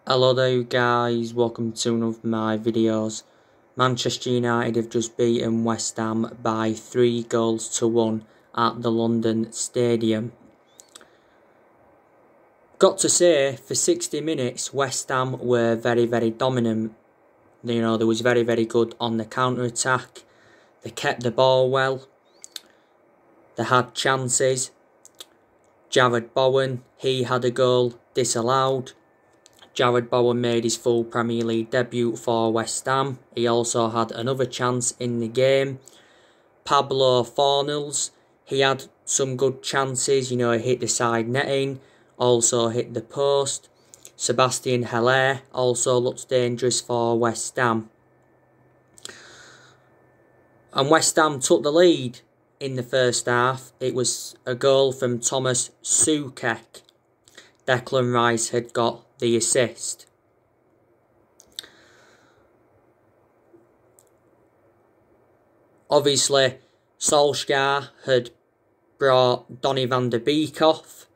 Hello there guys, welcome to one of my videos. Manchester United have just beaten West Ham by 3-1 at the London Stadium. Got to say, for 60 minutes West Ham were very dominant. They was very good on the counter-attack. They kept the ball well. They had chances. Jarrod Bowen, he had a goal disallowed. Jarrod Bowen made his full Premier League debut for West Ham. He also had another chance in the game. Pablo Fornals, he had some good chances. He hit the side netting, also hit the post. Sebastian Haller also looks dangerous for West Ham. And West Ham took the lead in the first half. It was a goal from Thomas Soucek. Declan Rice had got the assist. Obviously, Solskjaer had brought Donny van de Beek off,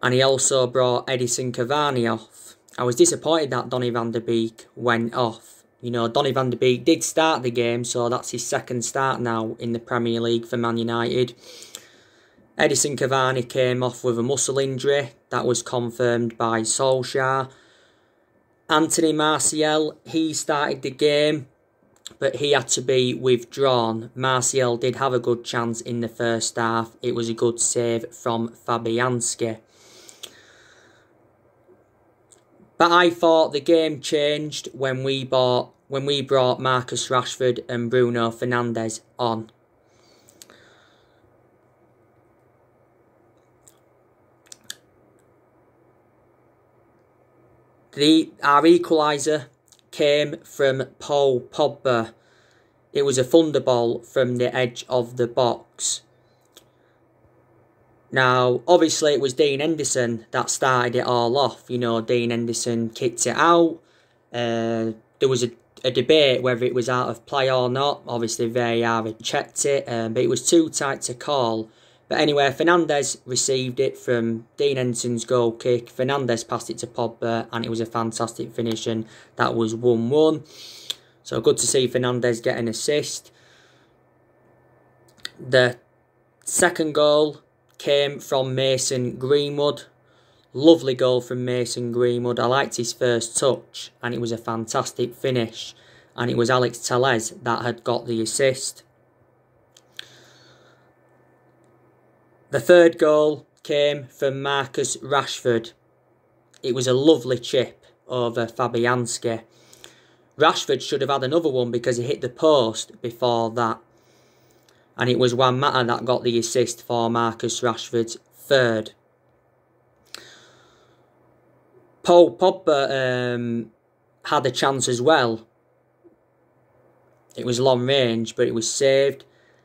and he also brought Edinson Cavani off. I was disappointed that Donny van de Beek went off. Donny van de Beek did start the game, so that's his second start now in the Premier League for Man United. Edinson Cavani came off with a muscle injury. That was confirmed by Solskjaer. Anthony Martial, he started the game, but he had to be withdrawn. Martial did have a good chance in the first half. It was a good save from Fabianski. But I thought the game changed when we brought Marcus Rashford and Bruno Fernandes on. Our equaliser came from Paul Pogba. It was a thunderbolt from the edge of the box. Now, obviously it was Dean Henderson that started it all off. Dean Henderson kicked it out. There was a debate whether it was out of play or not. Obviously VAR had checked it, but it was too tight to call. But anyway, Fernandes received it from Dean Henderson's goal kick. Fernandes passed it to Pogba, and it was a fantastic finish, and that was 1-1. So good to see Fernandes get an assist. The second goal came from Mason Greenwood. Lovely goal from Mason Greenwood. I liked his first touch, and it was a fantastic finish. And it was Alex Telles that had got the assist. The third goal came from Marcus Rashford. It was a lovely chip over Fabianski. Rashford should have had another one because he hit the post before that. And it was Juan Mata that got the assist for Marcus Rashford's third. Paul Pogba had a chance as well. It was long range, but it was saved.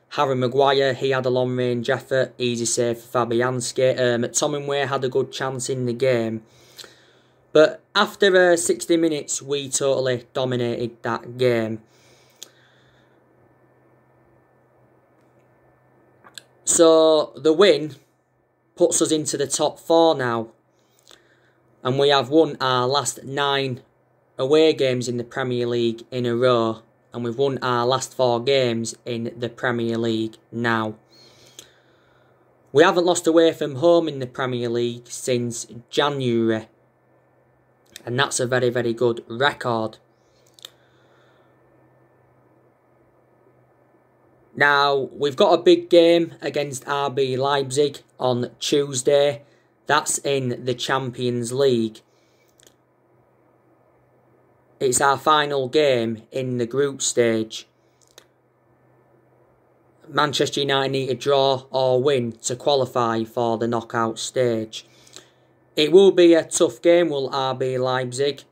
Harry Maguire, he had a long range effort. Easy save for Fabianski. McTominay had a good chance in the game. But after 60 minutes, we totally dominated that game. So the win puts us into the top 4 now. And we have won our last 9 away games in the Premier League in a row. And we've won our last 4 games in the Premier League now. We haven't lost away from home in the Premier League since January. And that's a very good record. Now, we've got a big game against RB Leipzig on Tuesday. That's in the Champions League. It's our final game in the group stage. Manchester United need to draw or win to qualify for the knockout stage. It will be a tough game, will RB Leipzig.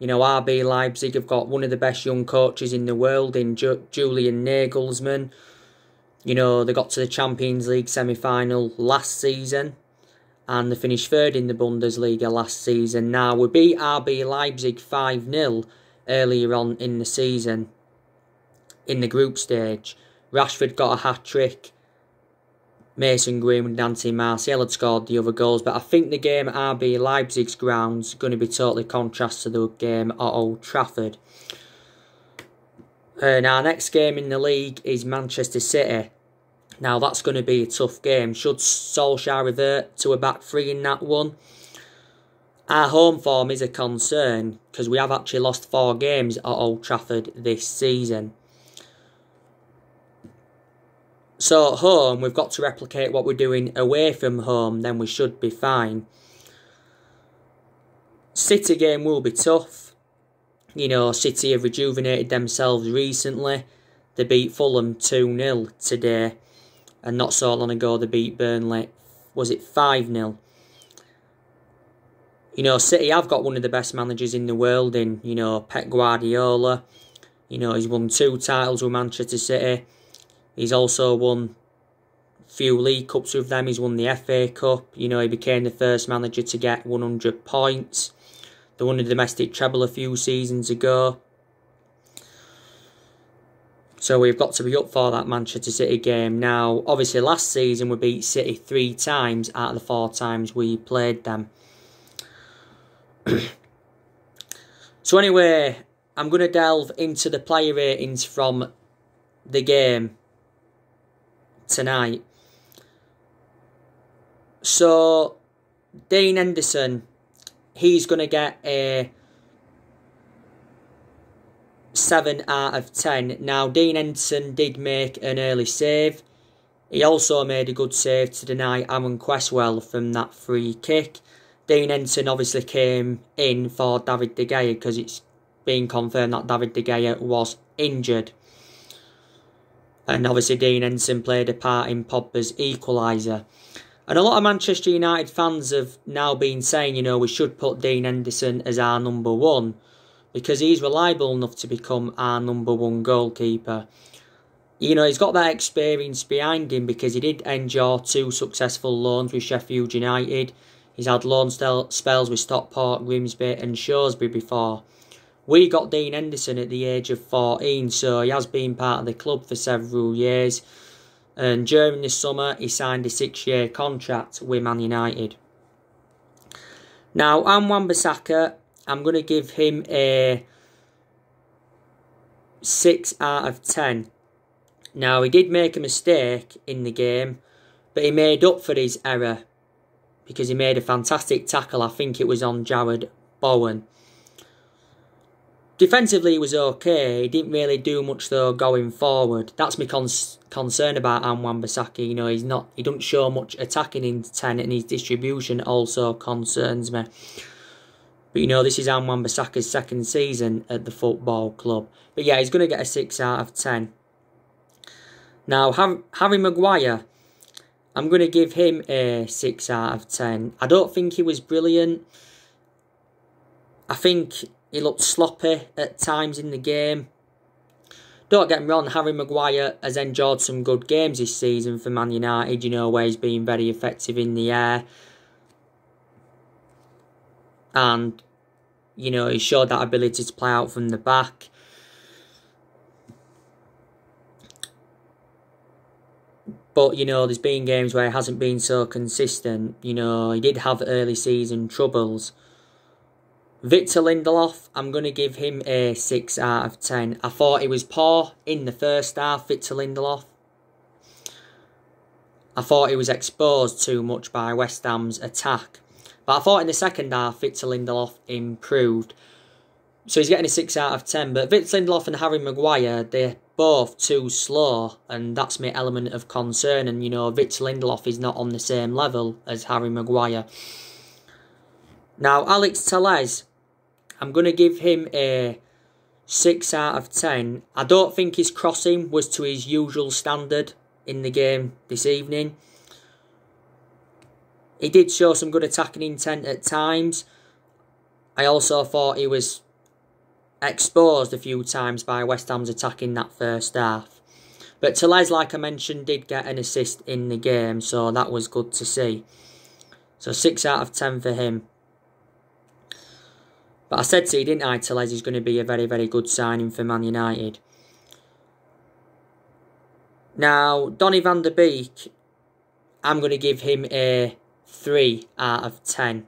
RB Leipzig have got one of the best young coaches in the world in Julian Nagelsmann. They got to the Champions League semi-final last season. And they finished third in the Bundesliga last season. Now, we beat RB Leipzig 5-0 earlier on in the season in the group stage. Rashford got a hat-trick. Mason Greenwood and Anthony Martial had scored the other goals, but I think the game at RB Leipzig's grounds is going to be totally contrast to the game at Old Trafford. And our next game in the league is Manchester City. Now that's going to be a tough game. Should Solskjaer revert to a back three in that one? Our home form is a concern because we have actually lost 4 games at Old Trafford this season. So at home, we've got to replicate what we're doing away from home, then we should be fine. City game will be tough. You know, City have rejuvenated themselves recently. They beat Fulham 2-0 today. And not so long ago, they beat Burnley, was it 5-0? You know, City have got one of the best managers in the world in, you know, Pep Guardiola. You know, he's won 2 titles with Manchester City. He's also won a few League Cups with them. He's won the FA Cup. You know, he became the first manager to get 100 points. They won the domestic treble a few seasons ago. So we've got to be up for that Manchester City game. Now, obviously last season we beat City 3 times out of the 4 times we played them. So anyway, I'm going to delve into the player ratings from the game tonight. So, Dean Henderson, he's going to get a 7 out of 10. Now, Dean Henderson did make an early save. He also made a good save to deny Aaron Cresswell from that free kick. Dean Henderson obviously came in for David De Gea because it's been confirmed that David De Gea was injured. And obviously Dean Henderson played a part in Pogba's equaliser. And a lot of Manchester United fans have now been saying, you know, we should put Dean Henderson as our number 1 because he's reliable enough to become our number 1 goalkeeper. You know, he's got that experience behind him because he did endure 2 successful loans with Sheffield United. He's had loan spells with Stockport, Grimsby and Shrewsbury before. We got Dean Henderson at the age of 14, so he has been part of the club for several years. And during the summer, he signed a 6-year contract with Man United. Now, Wan-Bissaka, I'm going to give him a 6 out of 10. Now, he did make a mistake in the game, but he made up for his error because he made a fantastic tackle. I think it was on Jared Bowen. Defensively, he was okay. He didn't really do much though going forward. That's my concern about Wan-Bissaka. You know, he doesn't show much attacking intent, and his distribution also concerns me. But you know, this is Wan-Bissaka's 2nd season at the football club. But yeah, he's going to get a 6 out of 10. Now, Harry Maguire, I'm going to give him a 6 out of 10. I don't think he was brilliant. I think he looked sloppy at times in the game. Don't get me wrong, Harry Maguire has enjoyed some good games this season for Man United, you know, where he's been very effective in the air. And, you know, he showed that ability to play out from the back. But, you know, there's been games where he hasn't been so consistent. You know, he did have early season troubles. Victor Lindelof, I'm going to give him a 6 out of 10. I thought he was poor in the first half, Victor Lindelof. I thought he was exposed too much by West Ham's attack. But I thought in the second half, Victor Lindelof improved. So he's getting a 6 out of 10. But Victor Lindelof and Harry Maguire, they're both too slow. And that's my element of concern. And, you know, Victor Lindelof is not on the same level as Harry Maguire. Now, Alex Telles, I'm going to give him a 6 out of 10. I don't think his crossing was to his usual standard in the game this evening. He did show some good attacking intent at times. I also thought he was exposed a few times by West Ham's attack in that first half. But Telles, like I mentioned, did get an assist in the game, so that was good to see. So 6 out of 10 for him. But I said to you, didn't I, Telles is going to be a very, very good signing for Man United. Now, Donny van der Beek, I'm going to give him a 3 out of 10.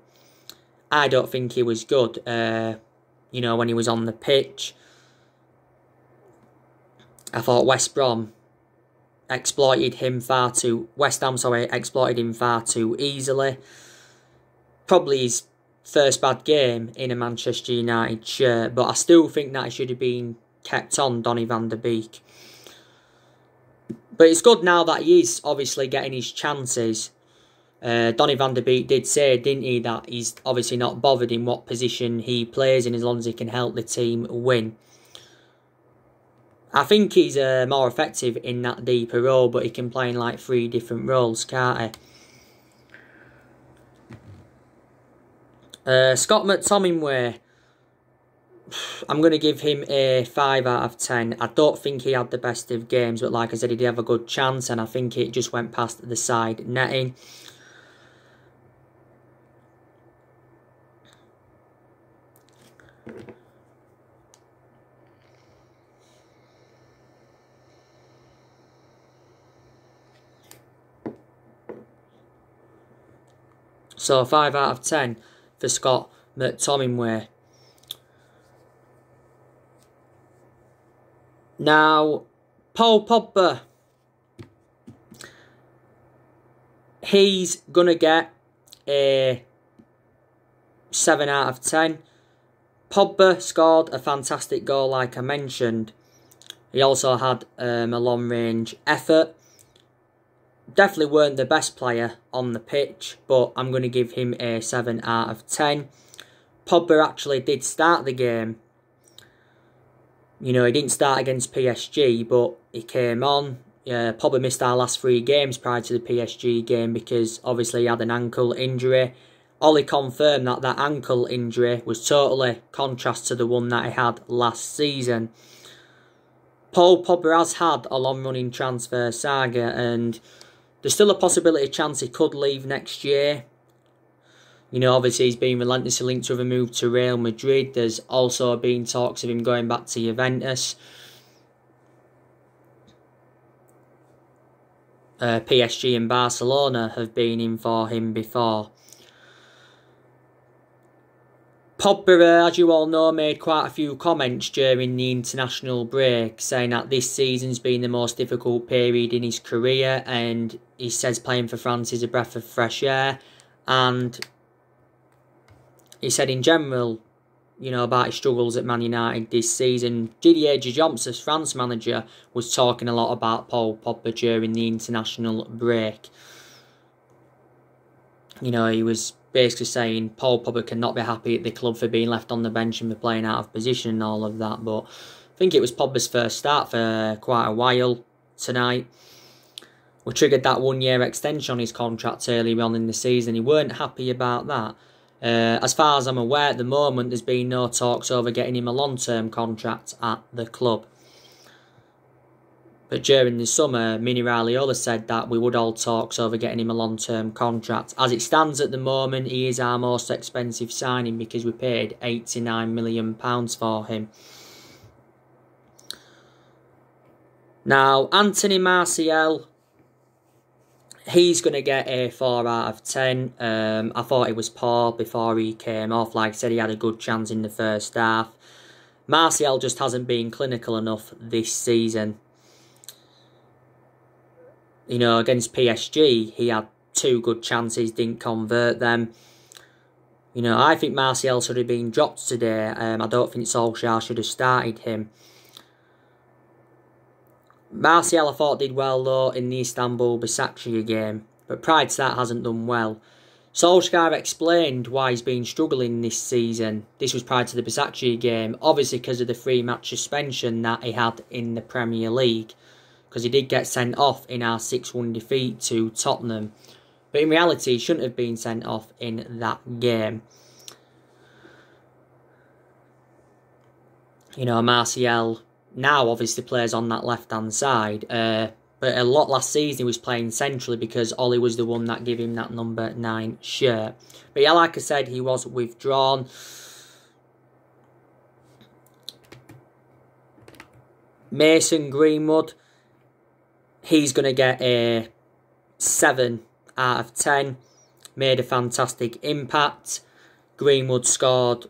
I don't think he was good, you know, when he was on the pitch. I thought West Ham exploited him far too easily. Probably his first bad game in a Manchester United shirt, but I still think that he should have been kept on, Donny van de Beek. But it's good now that he is obviously getting his chances. Donny van de Beek did say, didn't he, that he's obviously not bothered in what position he plays in as long as he can help the team win. I think he's more effective in that deeper role, but he can play in like 3 different roles, can't he? Scott McTominay, I'm going to give him a 5 out of 10. I don't think he had the best of games, but like I said, he did have a good chance, and I think it just went past the side netting. So 5 out of 10 for Scott McTominay. Now, Paul Pogba. He's going to get a 7 out of 10. Pogba scored a fantastic goal, like I mentioned. He also had a long-range effort. Definitely weren't the best player on the pitch, but I'm going to give him a 7 out of 10. Pogba actually did start the game. You know, he didn't start against PSG, but he came on. Pogba missed our last 3 games prior to the PSG game because obviously he had an ankle injury. Ollie confirmed that that ankle injury was totally contrast to the one that he had last season. Paul Pogba has had a long-running transfer saga, and there's still a possibility chance he could leave next year. You know, obviously he's been relentlessly linked with a move to Real Madrid. There's also been talks of him going back to Juventus. PSG and Barcelona have been in for him before. Pogba, as you all know, made quite a few comments during the international break, saying that this season's been the most difficult period in his career, and he says playing for France is a breath of fresh air. And he said in general, you know, about his struggles at Man United this season. Didier Deschamps, as France manager, was talking a lot about Paul Pogba during the international break. You know, he was basically saying Paul Pogba cannot be happy at the club for being left on the bench and for playing out of position and all of that. But I think it was Pogba's first start for quite a while tonight. We triggered that 1-year extension on his contract early on in the season. He weren't happy about that. As far as I'm aware at the moment, there's been no talks over getting him a long-term contract at the club. But during the summer, Mini Raiola said that we would hold talks over getting him a long-term contract. As it stands at the moment, he is our most expensive signing because we paid £89 million for him. Now, Anthony Martial, he's going to get a 4 out of 10. I thought he was poor before he came off. Like I said, he had a good chance in the first half. Martial just hasn't been clinical enough this season. You know, against PSG, he had 2 good chances, didn't convert them. You know, I think Martial should have been dropped today. I don't think Solskjaer should have started him. Martial, I thought, did well, though, in the Istanbul Başakşehir game. But prior to that, hasn't done well. Solskjaer explained why he's been struggling this season. This was prior to the Başakşehir game. Obviously, because of the 3-match suspension that he had in the Premier League. Because he did get sent off in our 6-1 defeat to Tottenham. But in reality, he shouldn't have been sent off in that game. You know, Martial now obviously plays on that left-hand side. But a lot last season he was playing centrally because Ollie was the one that gave him that number 9 shirt. But yeah, like I said, he was withdrawn. Mason Greenwood, he's going to get a 7 out of 10. Made a fantastic impact. Greenwood scored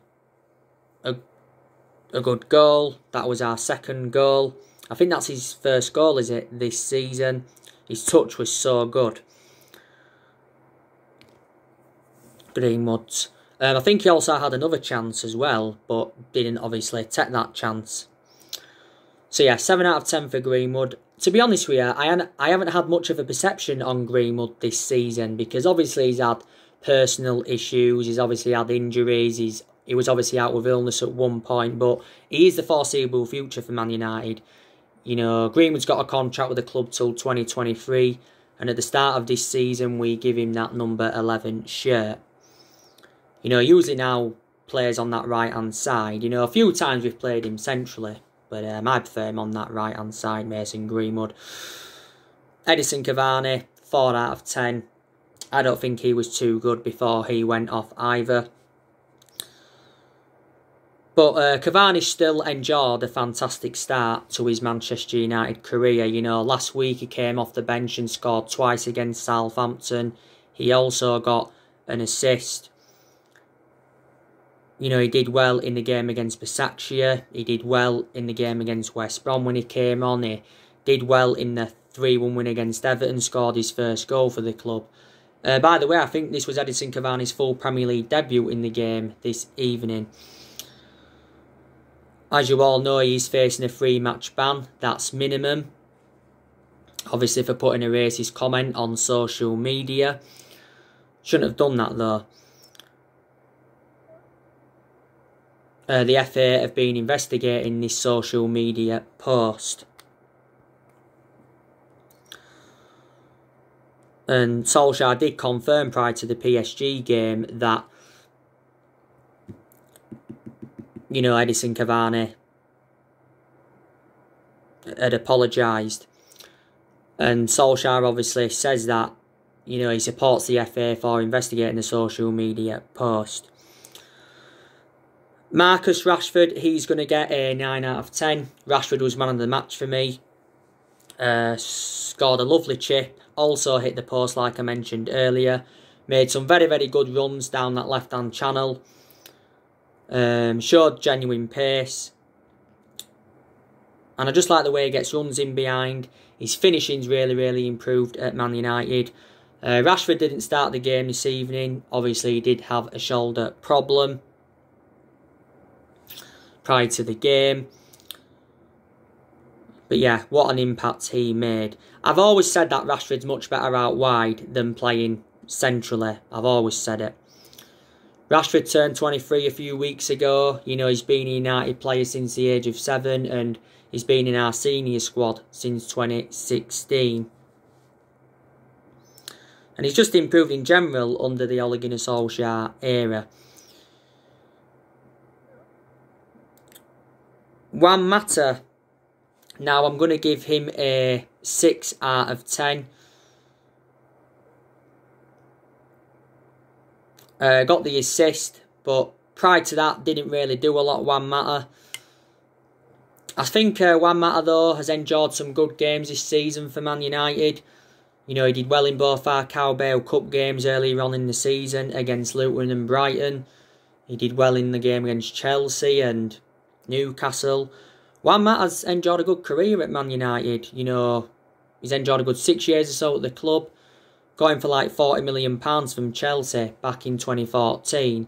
a good goal. That was our second goal. I think that's his first goal, is it, this season? His touch was so good. Greenwood's. I think he also had another chance as well, but didn't obviously take that chance. So yeah, 7 out of 10 for Greenwood. To be honest with you, I haven't had much of a perception on Greenwood this season, because obviously he's had personal issues, he's obviously had injuries, he was obviously out with illness at one point, but he is the foreseeable future for Man United. You know, Greenwood's got a contract with the club till 2023, and at the start of this season we give him that number 11 shirt. You know, usually now plays on that right-hand side. You know, a few times we've played him centrally, but I prefer him on that right-hand side, Mason Greenwood. Edinson Cavani, 4 out of 10. I don't think he was too good before he went off either. But Cavani still enjoyed a fantastic start to his Manchester United career. You know, last week he came off the bench and scored twice against Southampton. He also got an assist. You know, he did well in the game against Besiktas. He did well in the game against West Brom when he came on. He did well in the 3-1 win against Everton, scored his first goal for the club. By the way, I think this was Edinson Cavani's full Premier League debut in the game this evening. As you all know, he's facing a 3-match ban. That's minimum. Obviously for putting a racist comment on social media. Shouldn't have done that though. The FA have been investigating this social media post. And Solskjaer did confirm prior to the PSG game that, you know, Edinson Cavani had apologised. And Solskjaer obviously says that, you know, he supports the FA for investigating the social media post. Marcus Rashford, he's going to get a 9 out of 10. Rashford was man of the match for me. Scored a lovely chip. Also hit the post like I mentioned earlier. Made some very, very good runs down that left-hand channel. Showed genuine pace. And I just like the way he gets runs in behind. His finishing's really, really improved at Man United. Rashford didn't start the game this evening. Obviously, he did have a shoulder problem prior to the game. But yeah, what an impact he made. I've always said that Rashford's much better out wide than playing centrally. I've always said it. Rashford turned 23 a few weeks ago. You know, he's been a United player since the age of 7 and he's been in our senior squad since 2016. And he's just improved in general under the Ole Gunnar Solskjaer era. Juan Mata. Now I'm going to give him a 6 out of 10. Got the assist, but prior to that, didn't really do a lot, Juan Mata. I think Juan Mata, though, has enjoyed some good games this season for Man United. You know, he did well in both our Carabao Cup games earlier on in the season against Luton and Brighton. He did well in the game against Chelsea and Newcastle. Juan Mata's enjoyed a good career at Man United. You know, he's enjoyed a good 6 years or so at the club. Got him for like £40 million from Chelsea back in 2014.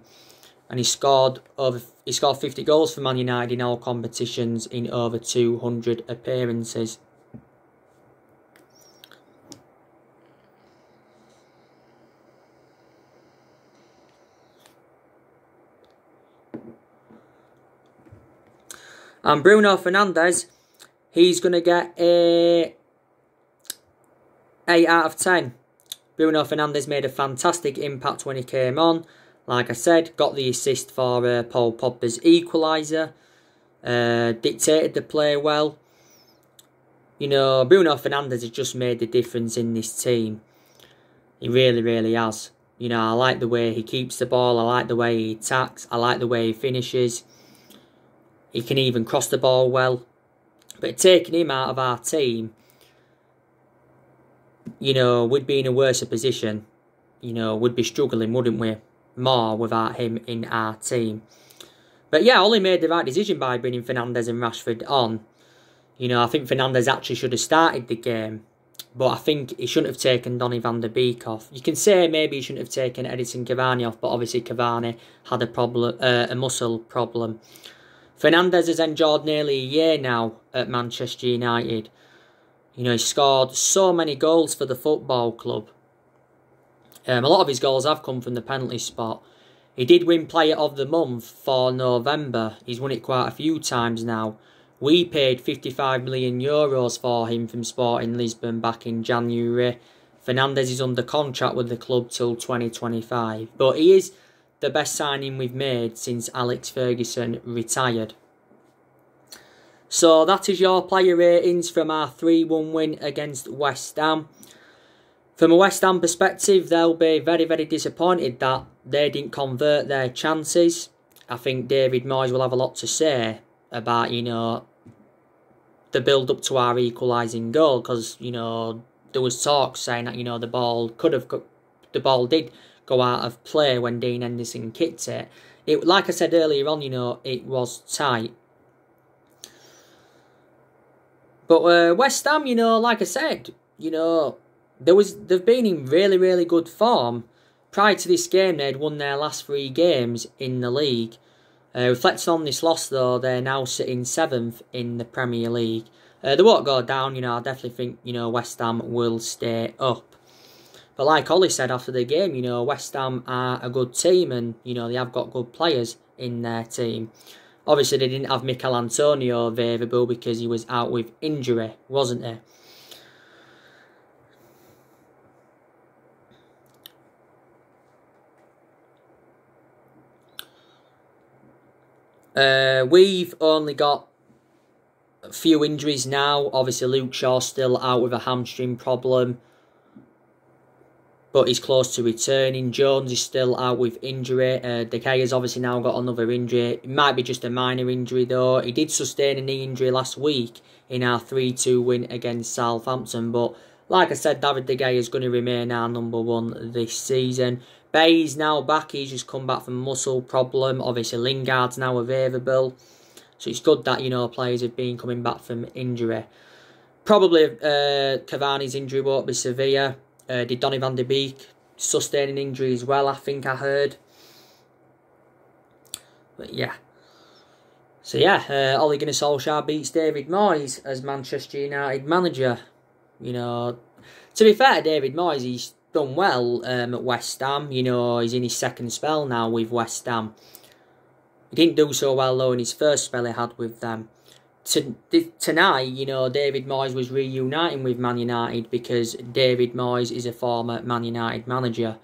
And he scored 50 goals for Man United in all competitions in over 200 appearances. And Bruno Fernandes, he's going to get a 8 out of 10. Bruno Fernandes made a fantastic impact when he came on. Like I said, got the assist for Paul Pogba's equaliser. Dictated the play well. You know, Bruno Fernandes has just made the difference in this team. He really, really has. You know, I like the way he keeps the ball. I like the way he attacks. I like the way he finishes. He can even cross the ball well. But taking him out of our team, you know, we'd be in a worse position. You know, we'd be struggling, wouldn't we? More without him in our team. But yeah, Ollie made the right decision by bringing Fernandes and Rashford on. You know, I think Fernandes actually should have started the game. But I think he shouldn't have taken Donny van de Beek off. You can say maybe he shouldn't have taken Edinson Cavani off, but obviously Cavani had a muscle problem. Fernandes has endured nearly a year now at Manchester United. You know, he scored so many goals for the football club. A lot of his goals have come from the penalty spot. He did win Player of the Month for November. He's won it quite a few times now. We paid €55 million for him from Sporting Lisbon back in January. Fernandes is under contract with the club till 2025. But he is the best signing we've made since Alex Ferguson retired. So that is your player ratings from our 3-1 win against West Ham. From a West Ham perspective, they'll be very, very disappointed that they didn't convert their chances. I think David Moyes will have a lot to say about, you know, the build-up to our equalising goal, because, you know, there was talk saying that, you know, the ball did go out of play when Dean Henderson kicked it. Like I said earlier on, you know, it was tight. But West Ham, you know, like I said, you know, they've been in really, really good form. Prior to this game, they'd won their last 3 games in the league. Reflecting on this loss, though, they're now sitting 7th in the Premier League. They won't go down, you know, I definitely think, you know, West Ham will stay up. But like Ollie said after the game, you know, West Ham are a good team and, you know, they have got good players in their team. Obviously, they didn't have Mikel Antonio available because he was out with injury, wasn't he? We've only got a few injuries now. Obviously, Luke Shaw's still out with a hamstring problem, but he's close to returning. Jones is still out with injury. De Gea's obviously now got another injury. It might be just a minor injury though. He did sustain a knee injury last week in our 3-2 win against Southampton, but like I said, David De Gea is going to remain our number 1 this season. Bay's now back. He's just come back from a muscle problem. Obviously, Lingard's now available. So it's good that, you know, players have been coming back from injury. Probably Cavani's injury won't be severe. Did Donny van de Beek sustain an injury as well, I think I heard. But yeah. So yeah, Ole Gunnar Solskjaer beats David Moyes as Manchester United manager. You know, to be fair to David Moyes, he's done well at West Ham. You know, he's in his second spell now with West Ham. He didn't do so well though in his first spell he had with them. Tonight, you know, David Moyes was reuniting with Man United because David Moyes is a former Man United manager,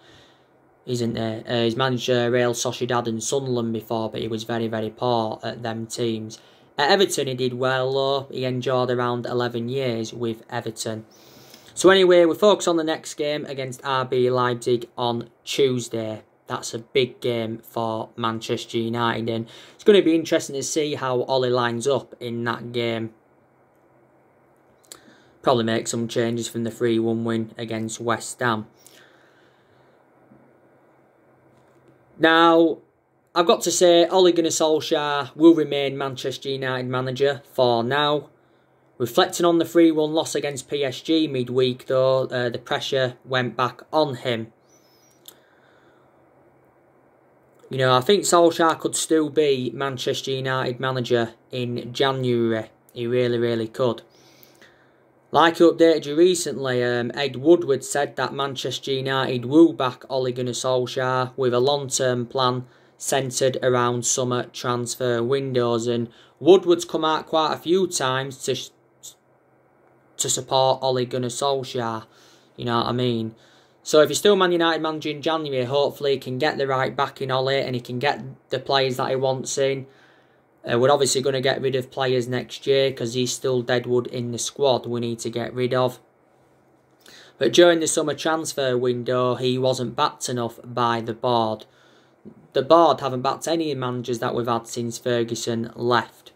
isn't he? He's managed Real Sociedad and Sunderland before, but he was very, very poor at them teams. At Everton, he did well though. He endured around 11 years with Everton. So anyway, we focus on the next game against RB Leipzig on Tuesday. That's a big game for Manchester United, and it's going to be interesting to see how Ole lines up in that game. Probably make some changes from the 3-1 win against West Ham. Now, I've got to say, Ole Gunnar Solskjaer will remain Manchester United manager for now. Reflecting on the 3-1 loss against PSG midweek though, the pressure went back on him. You know, I think Solskjaer could still be Manchester United manager in January. He really, really could. Like I updated you recently, Ed Woodward said that Manchester United will back Ole Gunnar Solskjaer with a long-term plan centred around summer transfer windows. And Woodward's come out quite a few times to support Ole Gunnar Solskjaer. You know what I mean? So if he's still Man United manager in January, hopefully he can get the right backing Ole and he can get the players that he wants in. We're obviously going to get rid of players next year because he's still deadwood in the squad we need to get rid of. But during the summer transfer window, he wasn't backed enough by the board. The board haven't backed any managers that we've had since Ferguson left.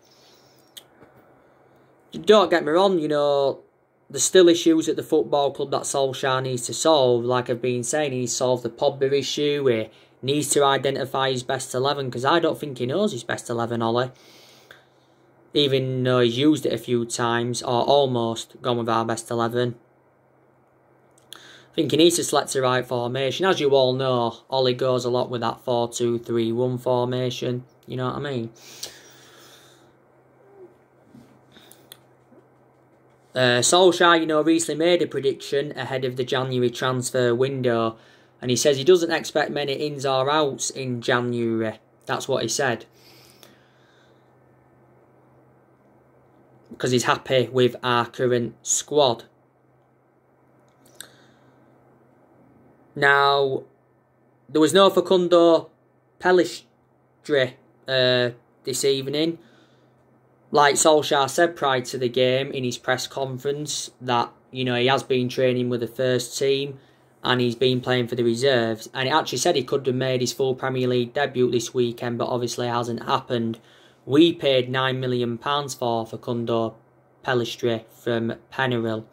Don't get me wrong, you know, there's still issues at the football club that Solskjaer needs to solve. Like I've been saying, he needs to solve the Pogba issue. He needs to identify his best 11, because I don't think he knows his best 11, Ollie. Even though he's used it a few times, or almost gone with our best 11. I think he needs to select the right formation. As you all know, Ollie goes a lot with that 4-2-3-1 formation. You know what I mean? Solskjaer, you know, recently made a prediction ahead of the January transfer window. And he says he doesn't expect many ins or outs in January. That's what he said. Because he's happy with our current squad. Now, there was no Facundo Pellistri this evening. Like Solskjaer said prior to the game in his press conference, that, you know, he has been training with the first team and he's been playing for the reserves. And he actually said he could have made his full Premier League debut this weekend, but obviously it hasn't happened. We paid £9 million for Facundo Pellistri from Penaril.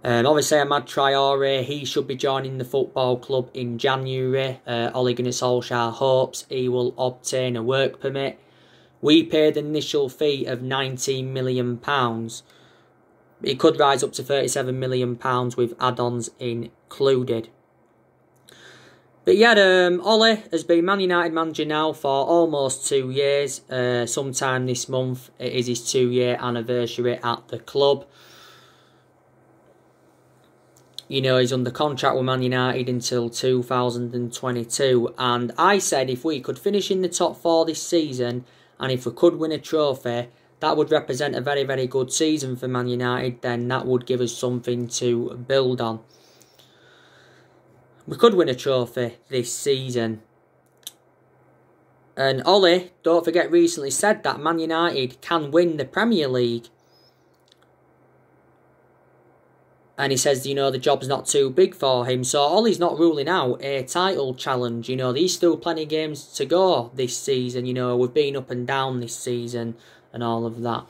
Obviously, Amad Traore, he should be joining the football club in January. Ole Gunnar Solskjaer hopes he will obtain a work permit. We paid an initial fee of £19 million. It could rise up to £37 million with add-ons included. But yeah, Ole has been Man United manager now for almost 2 years. Sometime this month, it is his 2-year anniversary at the club. You know, he's under contract with Man United until 2022. And I said if we could finish in the top 4 this season, and if we could win a trophy, that would represent a very, very good season for Man United. Then that would give us something to build on. We could win a trophy this season. And Ole, don't forget, recently said that Man United can win the Premier League. And he says, you know, the job's not too big for him. So Ole's not ruling out a title challenge. You know, there's still plenty of games to go this season. You know, we've been up and down this season and all of that.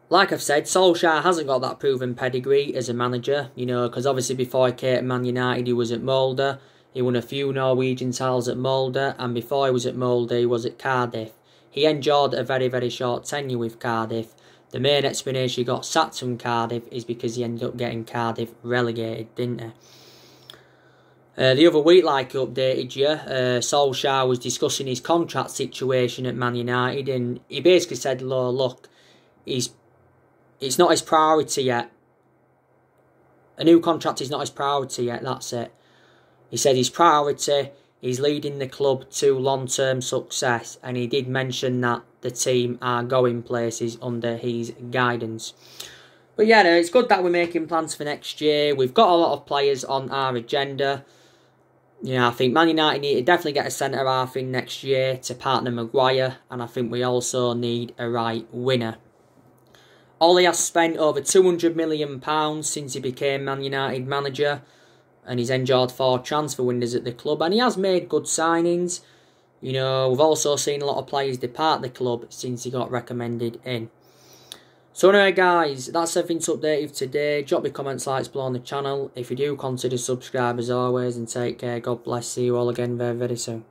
Like I've said, Solskjaer hasn't got that proven pedigree as a manager. You know, because obviously before he came to Man United, he was at Molde. He won a few Norwegian titles at Molde. And before he was at Molde, he was at Cardiff. He enjoyed a very, very short tenure with Cardiff. The main explanation he got sacked from Cardiff is because he ended up getting Cardiff relegated, didn't he? The other week, like I updated you, Solskjaer was discussing his contract situation at Man United, and he basically said, look, it's not his priority yet. A new contract is not his priority yet, that's it. He said his priority is leading the club to long-term success, and he did mention that the team are going places under his guidance. But yeah, it's good that we're making plans for next year. We've got a lot of players on our agenda. You know, I think Man United need to definitely get a centre-half in next year to partner Maguire, and I think we also need a right winner. Ole has spent over £200 million since he became Man United manager, and he's enjoyed 4 transfer windows at the club, and he has made good signings. You know, we've also seen a lot of players depart the club since he got recommended in. So anyway, guys, that's everything to update you today. Drop me comments, likes below on the channel. If you do, consider subscribe as always, and take care. God bless. See you all again very, very soon.